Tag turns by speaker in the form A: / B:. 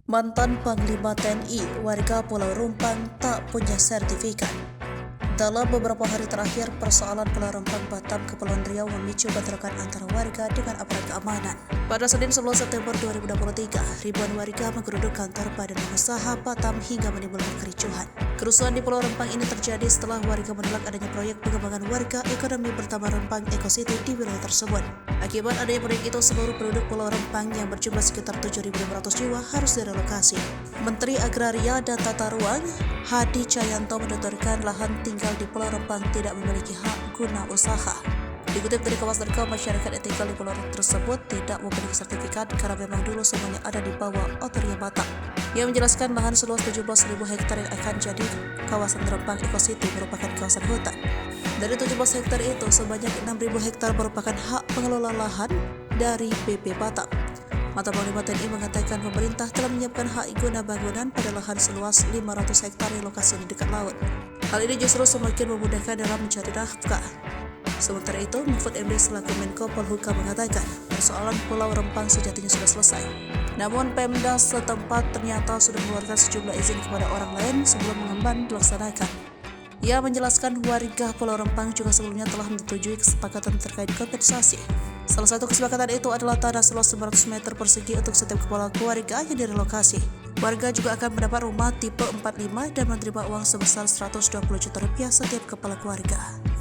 A: Mantan Panglima TNI, warga Pulau Rumpang tak punya sertifikat. Dalam beberapa hari terakhir, persoalan Pulau Rumpang Batam Kepulauan Riau memicu bentrokan antara warga dengan aparat keamanan. Pada Senin 11 September 2023, ribuan warga menggeruduk kantor Badan Usaha Batam hingga menimbulkan kericuhan. Kerusuhan di Pulau Rumpang ini terjadi setelah warga menolak adanya proyek pengembangan warga ekonomi pertama Rumpang Eco City di wilayah tersebut. Akibat adanya proyek itu, seluruh penduduk Pulau Rumpang yang berjumlah sekitar 7.500 jiwa harus direlokasi. Menteri Agraria dan Tata Ruang, Hadi Cahyanto, menuturkan lahan tinggal di Pulau Rumpang tidak memiliki hak guna usaha. Dikutip dari Kawas.com, masyarakat yang tinggal di pulau tersebut tidak memiliki sertifikat karena memang dulu semuanya ada di bawah otorita Batam. Ia menjelaskan lahan seluas 17.000 hektar yang akan jadi kawasan Rumpang Eco City merupakan kawasan hutan. Dari 17 hektar itu, sebanyak 6.000 hektar merupakan hak pengelola lahan dari BP Batam. Mantan Panglima TNI mengatakan pemerintah telah menyiapkan hak guna bangunan pada lahan seluas 500 hektar yang lokasi di dekat laut. Hal ini justru semakin memudahkan dalam mencari nafkah. Sementara itu, Mahfud MD selaku Menko Polhukam mengatakan persoalan Pulau Rumpang sejatinya sudah selesai. Namun Pemda setempat ternyata sudah mengeluarkan sejumlah izin kepada orang lain sebelum mengemban dilaksanakan. Ia menjelaskan warga Pulau Rumpang juga sebelumnya telah menyetujui kesepakatan terkait kompensasi. Salah satu kesepakatan itu adalah tanah seluas 900 meter persegi untuk setiap kepala keluarga yang direlokasi. Warga juga akan mendapat rumah tipe 45 dan menerima uang sebesar Rp120 juta setiap kepala keluarga.